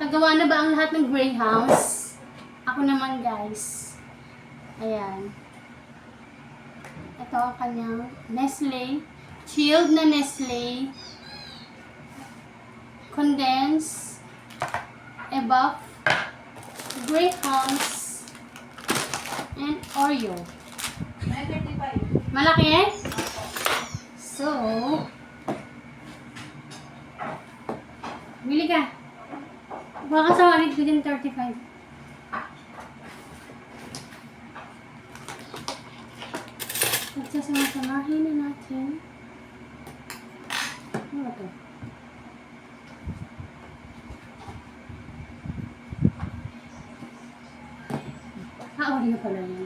Nakagawa na ba ang lahat ng greyhounds? Ako naman guys. Ayan. Ito ang kanyang Nestle. Chilled na Nestle. Condensed. Ebuff. Greyhounds. And Oreo. Malaki eh? So, bili ka. Baka sa wallet ko din 35. Pagsasama-samahin na natin. Ano ba ito? Oreo pala yan.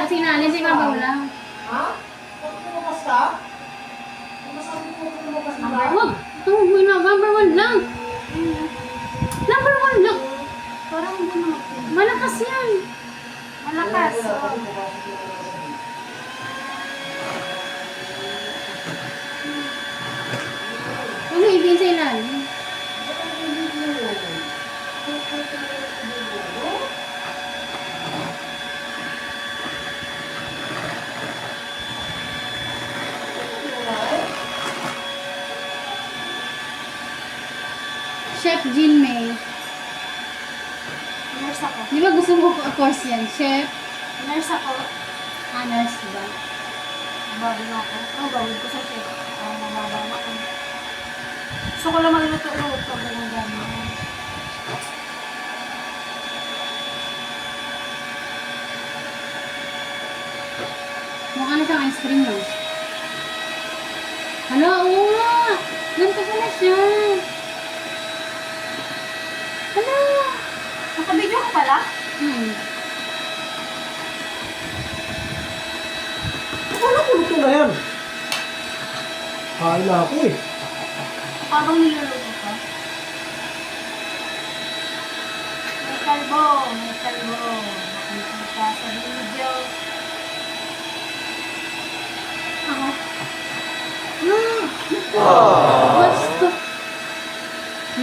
Sinali si Mama lang. Ha? Pagkulukas ka? Masabi ko pagkulukas ka? Huwag! Huwag na. Number 1 lang. Number 1 lang. Parang hindi naman. Malakas yan. Malakas. Huwag mo ibigay sa ilalim. Chef Jean May. Nurse ako. Di ba gusto mo of course yan? Chef? Nurse ako. Nurse ba? Bago na ako. Bawid ko sa chef. Nababa na ako. Gusto ko lang magluto-luto. Ganyan ganyan. Mukha na siyang ice cream, no? Hala, oo nga! Ganito pala siya. Hala! Nakabidyo ko pala? Wala ko luto na yan. Kain na ako eh. Habang niluluto ka? May kalbo. May kalbo. Nakikita sa video. Ako. What's the...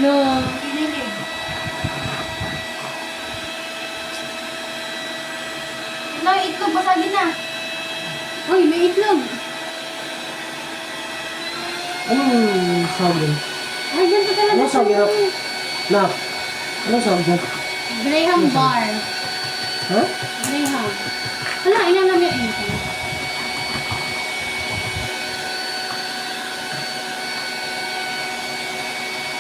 No. Kinilig. Ilang itlog basagin na. Uy, may itlog. Anong sabi? Ay, ganito talaga Ano sabi siya. na? Nak, anong sabi dyan? Graham bar. Ha? Graham. Hala, inanam yung ito.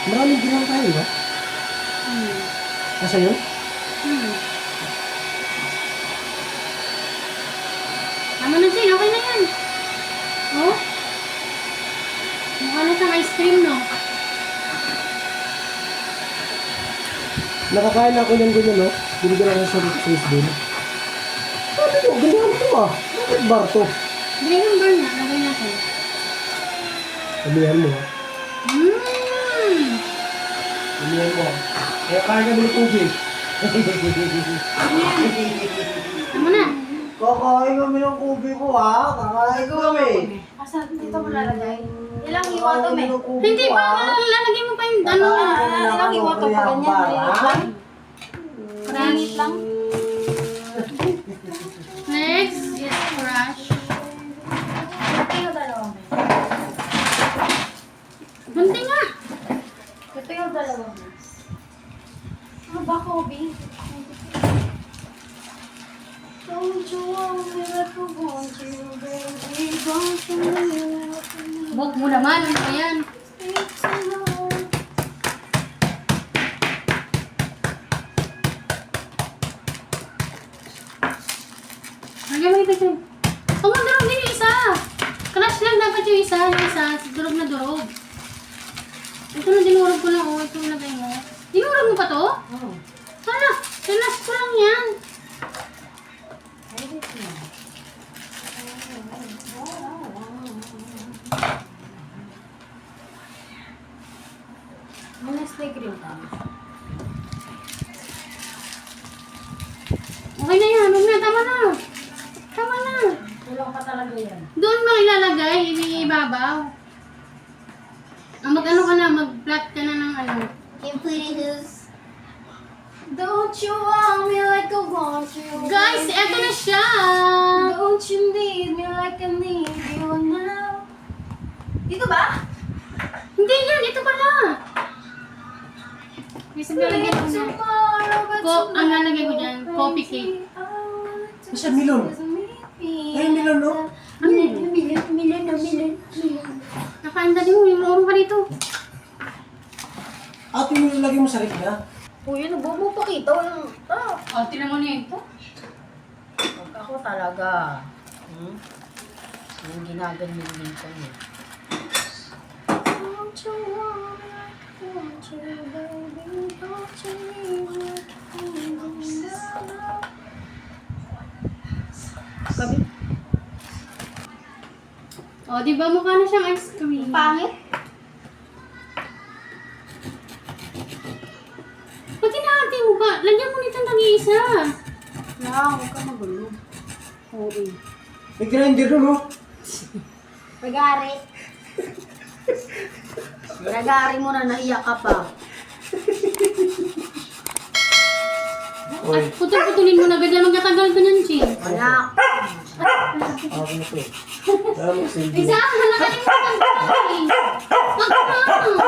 Maraming ginang tayo ba? Nasa yun? Tama na siya, okay na yan. Oh? Mukha na siyang ice cream, no? Nakakain na ako ng ganyan, no? Binigyan ako sa Swiss din. Sabi ko, ganyan to ah. Bakit bar to? Graham bar na, lagay natin. Sabihan mo ha. Sabihan mo. Kaya kaya ka ng tubig. Tama na. Kakain kami ng kubi ko ha. Kakain kami. Asa, dito mo lalagay. Ilang iwato me? Hindi pa, lalagay mo pa yung ano. Ilang iwato pa ganyan. Maliit lang. Maliit lang. Next is crush. Ito Buhok mo naman. Ano ba yan? Lagyan mo ito siya. Oh, durog din yung isa. Crush lang dapat yung isa. Yung isa, durog na durog. Ito na dinurog ko lang. Oh, ito na lagay mo. Dinurog mo pa to? Oo. Hala, crush ko lang yan. May Nestle cream tayo. Okay na yan. Huwag na. Tama na. Tama na. Kulang pa talaga yan. Doon mo ilalagay. Ibabaw. Mag-ano ka na. Mag-flat ka na ng ano. Please. Don't you want me like I want you? Guys, eto na siya. Don't you need me like I need you now? Dito ba? Hindi yan. Ito pala. Guys, lalagyan ko na. Ang lalagay ko dyan. Coffee cake. Isa milon. Ay, milon, no? Milon. Nakaanda din mo. Yung loro pa dito. Ate, yung nilagay mo sa rip na. Uy, nagpapakita. Walang ta. O, tinan mo na ito. Huwag ako talaga. Yung ginaganyan dito niya. Don't you want me like I want you, baby? Don't you need me like I need you now? Gabi. O, di ba mukha na siyang ice cream? Pangit? Pag kinahati mo ba? Lagyan mo nito nag-iisa. Lang, huwag ka magulo. Oo. May grinder doon, no? Pagari. Nagari mo na, naiyak ka pa. Oy, At putol-putulin mo na agad na magkatagal ka ng chin. Wala. ako na to. Tama, silbi. Isa, nakalimutan ko na.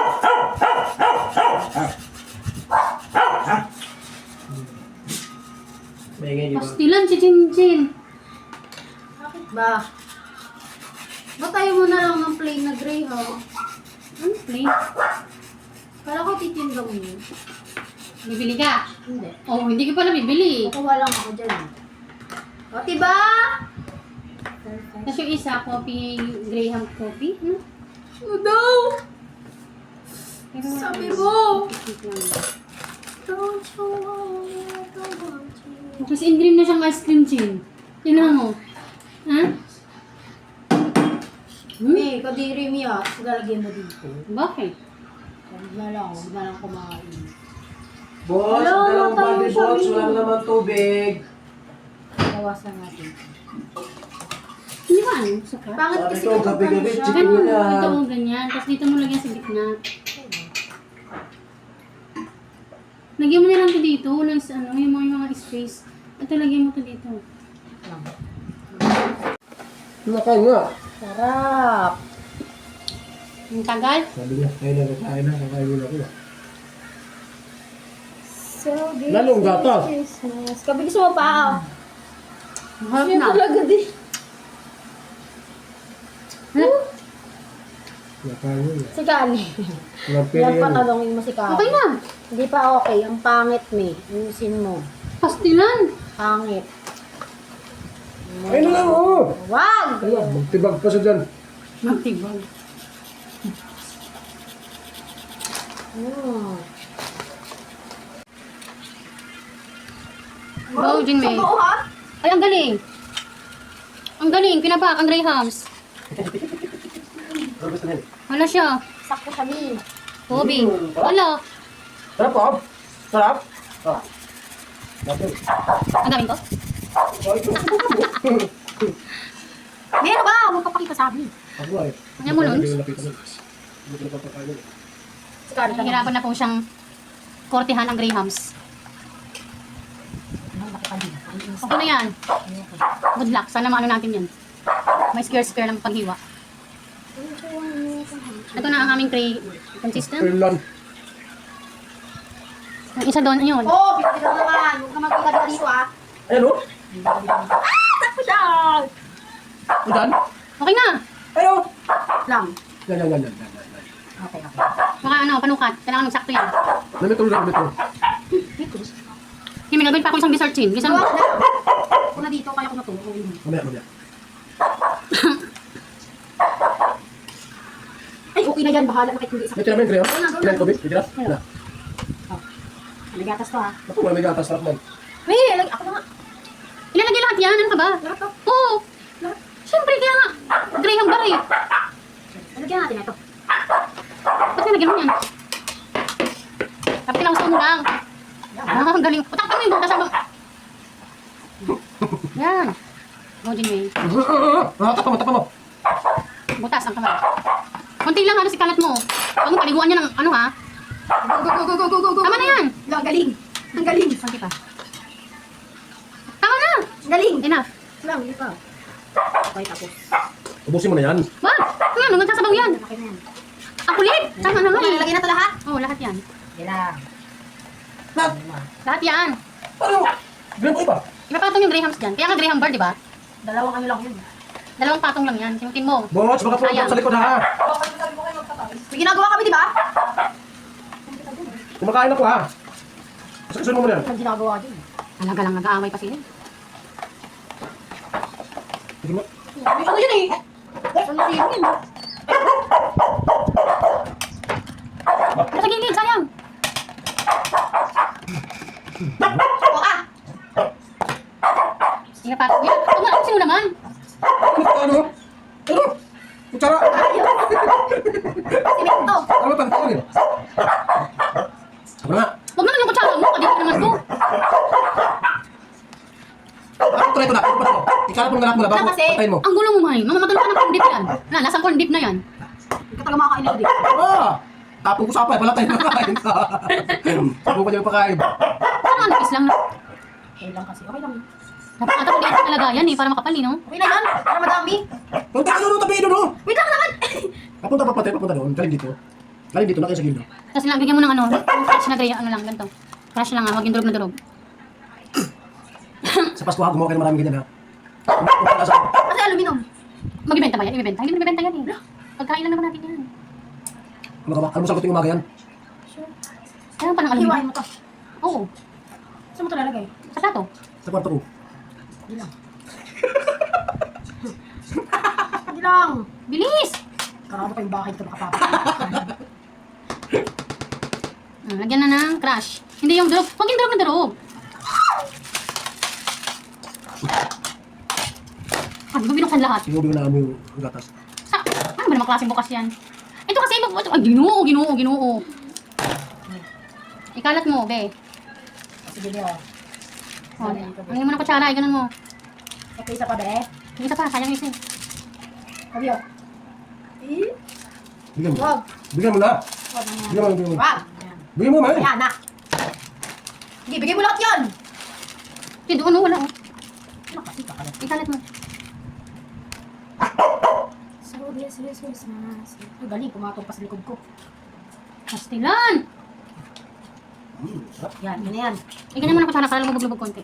May ngayon, di ba? Pastilan si Chin-Chin. Bakit ba? Ba't tayo mo na lang ng plain na gray, ha? Ano, play? Kala ko titinda mo yun. Bibili ka? Hindi. Oh, hindi ka pala bibili. Kukuha lang ako dyan. O, diba? Perfect. Tapos yung isa, coffee, Graham coffee. Hmm? O daw! Pero, Sabi mo! Isip lang. Don't you want me like I want you? Tapos in-dream na siyang ice cream, Chin. Tingnan mo. Ha? May, kadiri mi ah. Lalagyan mo dito. Bakit? Huwag na lang kumain. Boss, Wala, ang dalawang tayo body sa boss, amin. wala na naman tubig. Bawasan natin. Hindi ba ano? Saka? Bakit Sabi kasi ko, kapag gabi-gabi, siya? chicken Ganun, yan. ito o ganyan. Tapos dito mo lagyan sa gitna. Lagyan mo na lang ito dito. Ng ano, yung mga space. Ito lagyan mo ito dito. Lang. Nakain nga. Sarap! Ang tagal. Sabi niya, kakain na, kakain mo na ako. So, this Lalong gatas. is Christmas. Kabilis mo pa. Mahal Yan na. talaga din. Nakain mo na. Si Kali. Napili Yan pa yan. talongin mo si Kali. Okay na. Hindi pa okay. Ang pangit, me. Ayusin mo. Pastilan. Pangit. Ayun na lang, oo. Wag! Ano, magtibag pa siya dyan. Magtibag. Hmm. Go, Jin May. Sa ha? Ay, ang galing. Ang galing. Pinapak ang Grahams. Ano gusto niya? Wala siya. Sakto siya, me. Bobby. Wala. Sarap po. Sarap. Ah. Bakit? Ang dami ko. Ay, ito. Meron ba? Huwag ka pakita sa amin. Ako ay. Ano mo, Lons? Hindi ko nakita nun. Hindi ko napapakain. Si Kali ka Nahihirapan na po siyang kortehan ang Grahams. Okay na yan. Good luck. Sana maano natin yan. May square-square ng paghiwa. Ito na ang aming tray consistent. Perlan. Ang isa doon, yun. Oh, pinagdag naman. Huwag ka magpagad ka dito, ah. Ayan o. Sakto siya! Udan? Okay na. Ayo! Lang. Yan. Okay. Baka ano, panukat. Kailangan magsakto yan. Namito lang, namito. Hindi, may gagawin pa ako isang dessert chin. Isang... Kung na dito, kaya ko na to. Mamaya. Ay, okay na yan. Bahala na kahit hindi isa. May tira mo yung Graham? Ilan ko, Bit? May tira? Wala. May gatas to ha. Ako, may gatas, sarap man. Wait, ako na nga. Ilalagay lahat yan. Ano ka ba? Lahat to. Oo. Siyempre, kaya nga. Graham bar eh. Lagyan natin ito. Ba't nilagyan mo yan? Tapos kinausaw mo lang. Ah, ang galing. Utak mo yung butas ako. Yan. Golden way. Tapa mo. Butas ang kamay. Konti lang halos ikalat mo. Huwag mo paliguan niya ng ano ha. Go. Tama na yan. Ang galing. Ang galing. Konti pa. Tama na. Ang galing. Enough. Lang, hindi pa. Okay, tapos. Ubusin mo na yan. Ba? Ano, nagsasabaw yan. Okay na yan. Ang kulit. Tama na nga eh. Lagyan na ito lahat. Oo, lahat yan. Yan lang. Lahat. Lahat yan. Ano? Graham ko iba. Ipapatong yung Grahams dyan. Kaya nga Graham bar, di ba? Dalawang ano lang yun. Dalawang patong lang yan. Simutin mo. Boss, baka po Sayang. sa likod ha. May ginagawa kami, di ba? Kumakain ako ha. Kasunod mo muna yan. Ang ginagawa dyan. Alaga lang nag-aaway pa sila. Sige mo. Ano yun eh? Ano yun? Sa gilid, sayang. O ah! Ipapatong yan. Huwag mo, ayusin mo naman. Ano? Kutsara. Simento. Ano pa? Ano yun? Ano nga? Huwag naman yung kutsara mo. Kadito naman ko. Ako try ko na. Ito pa ako. Ikarap mo na lahat mo na bago Kasi, patayin mo. Ang gulo mo, May. Mamamatalo ka ng corn dip yan. Na, lasang corn dip na yan. Hindi ka talaga makakain dito. Tapong ko sa apay. Pala tayo nakain. Tapong ko niya pakain. Parang ano, lang na. Okay lang kasi. Okay lang. Dapat ata ko dito talaga yan eh. Para makapal eh, no? Okay na yan. Para madami. Punta ka doon. Tabihin doon. Wait lang naman. Papunta pa patay. Papunta doon. Galing dito. Galing dito. Nakaya sa gildo. Tapos bigyan mo ng ano, yung crush na gray, ano lang, ganito. Crush lang ha, huwag yung durog na durog. Sa Pasko ha. Gumawa kayo ng maraming ganyan ha. Kasi aluminum. Magbibenta ba yan? Ibibenta? Hindi mo nagbibenta yan eh. Pagkain lang naman natin yan. Ano ka ba? Almusal ko tuwing umaga yan. Kaya pa ng Hiwain aluminum. mo to. Oo, Saan mo ito lalagay? sa plato. Sa kwarto ko. Hindi lang. Hindi lang. Bilis! Karado pa yung bakit ito makapapit. Lagyan na ng crush. Hindi yung durog. Huwag yung durog na durog. Ano ba binuksan lahat? Sinubi ko na yung gatas. Ano ba namang klaseng bukas yan? Ito kasi, ay, ginoo. Ikalat mo, be. Sige niyo. Oh, ano mo ng kutsara, ay ganun mo. Ito isa pa be. Yung isa pa, sayang isa eh. Sabi yun. Eh? Bigyan mo. Wag. Bigyan mo na. Wag na yan. Bigyan mo. Bigyan mo. Wag. Bigyan mo, man. Ayan na. Sige, bigay mo lahat yun. Hindi, doon, no, wala. Oh. Ano kasi kakalat? Ikalat mo. So, yes. Ay, galing. Pumatong pa sa likod ko. Pastilan! Sarap. Yan, yun na yan. Ay, ganyan mo ng kutsara para lumubog-lubog konti.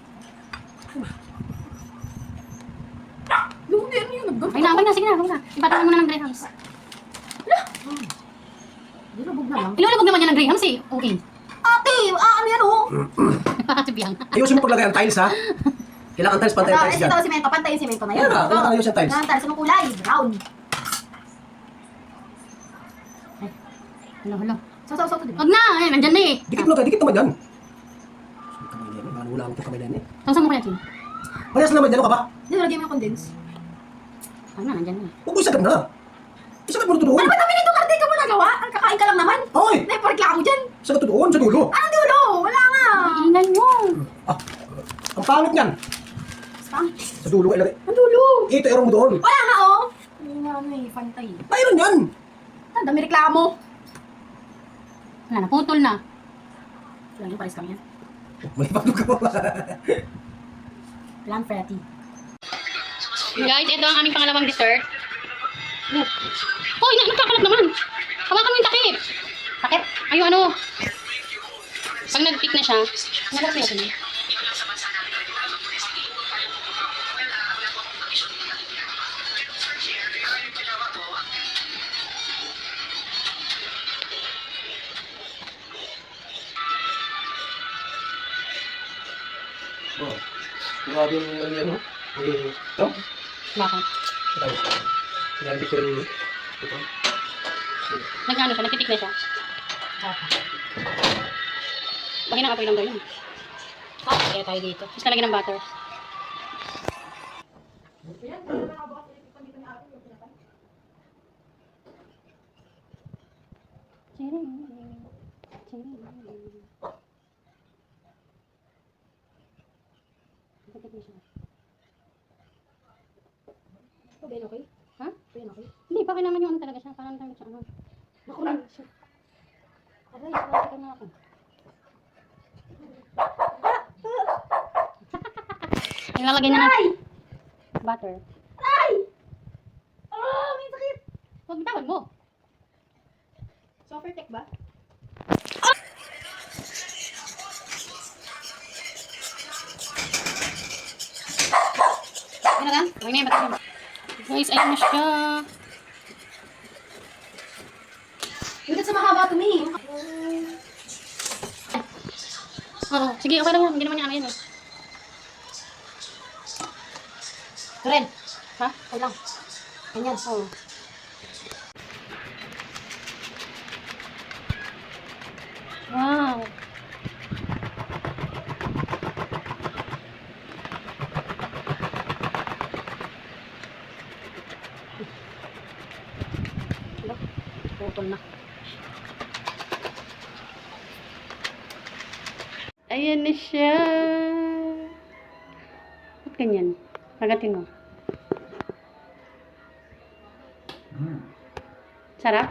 Lugi, ano yun? Ay na, sige na, huwag na. Ipatakan mo na ng Grahams. Dilubog na lang. Ilulubog naman yan ng Grahams eh. Okay. Ate! ano yan oh? Nakakatibiyang. Ayusin mo paglagay ang tiles ha. Kailangan tiles, pantay ang tiles dyan. Ito, simento. Pantay yung simento na yun. Kaya kailangan ayusin ang tiles. Kailangan tiles. Anong kulay? Brown. Hala. Saw to, di ba? Huwag na, ay, nandyan na eh. Dikit mo na, dikit naman yan. Kamay na yan. Baka wala akong kamay na yan eh. Tungsan mo kaya, Chin. Parehas naman yan, ano ka ba? Hindi, lagyan mo yung condense. Huwag na, nandyan na eh. Huwag mo isagad na. Isagad mo na ito doon. Ano ba dami nito? Kartay ka mo nagawa? Ang kakain ka lang naman. Hoy! Naipareklamo dyan. Isagad ito doon, sa dulo. Anong dulo? Wala nga. Ingay mo. Ah, ang pangit niyan. Spang. Sa dulo, ilagay. Ang dulo. Ito, erong mo doon. Wala nga oh. Hindi nga ano eh, pantay. Mayroon yan. Ang dami reklamo. Wala na, putol na. Wala yung pares kami yan. May pagod ka pa. Plan fatty. Guys, ito ang aming pangalawang dessert. Hoy, nagkakalat naman. Hawakan mo yung takip. Sakit. Ay, yung ano. Pag nag-pick na siya, nalap natin. Grabe yung ano, ito? Bakit? Ito. Sinabi ko rin ito. Nag-ano siya? Nagtitik na siya? Bakit nakapoy lang daw yun? Kaya tayo dito. Gusto lagyan ng butter. Ben, okay? Ha? Ben, okay? Hindi, bakit naman yung ano talaga siya? Parang talaga siya. Ano? Nakulang. Aray, nakakita na ako. Ilalagay na natin. Butter. Ay! Oh, may sakit! Huwag bitawan mo. Software tech ba? Ano ka? Huwag na yung butter. Guys, ayun na siya. Hindi sa mahaba to me. Oo, sige, okay lang yan. Hindi naman yung ano yan eh. Ren, Ha? okay lang. Ganyan. Oo. Wow. Diba? Putol na. Ayan na siya. Ba't ganyan? Kagatin mo. Sarap?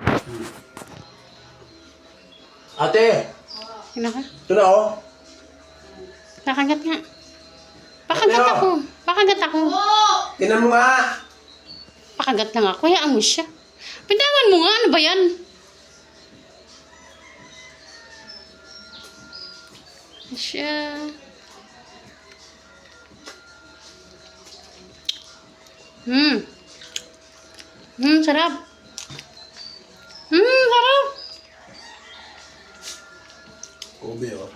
Ate! Sino ka? Ito na oh. Nakagat nga. Pakagat Ano? ako. Pakagat ako. Tinan mo nga! Pakagat lang ako. Hayaan mo siya. Pintawan mo nga. Ano ba yan? Siya. Sarap. Sarap. Kobe oh.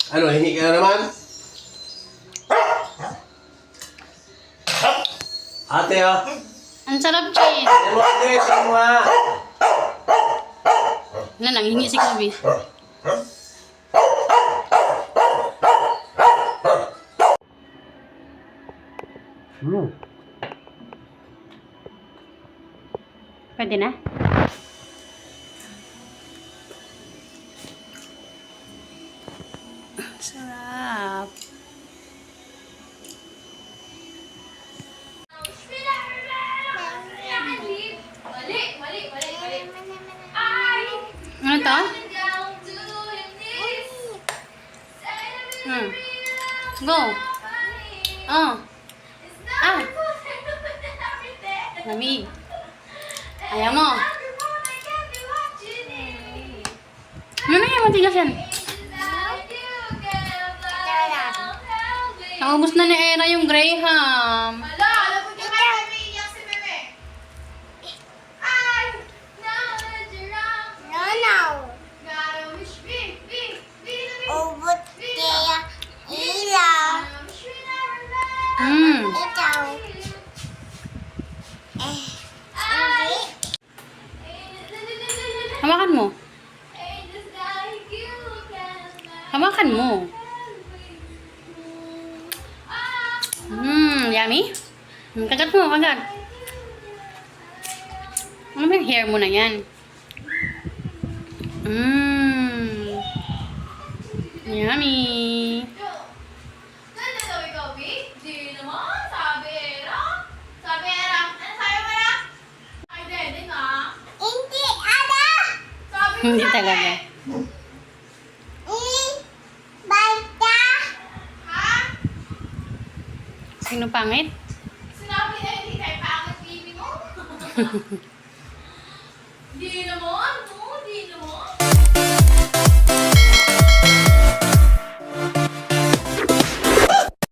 Ano, hingi ka na naman? Ate oh. Ang sarap, Chin. Tinan mo ate, tinan mo nga. Wala lang, hingi si Kobe. Pwede na? Sarap. Ano to? Go. Oh. Ah. Lamig. Ayaw mo. Ano na yan? Matigas yan. Naubos na ni Era yung Graham. Hawakan mo. Hawakan mo. Yummy? Kagat mo, kagat. Ano ba yung hair mo na yan? Yummy. Hindi talaga. Sino pangit? Sinabi na hindi tayo pangit, baby mo. Di naman, no? Di naman.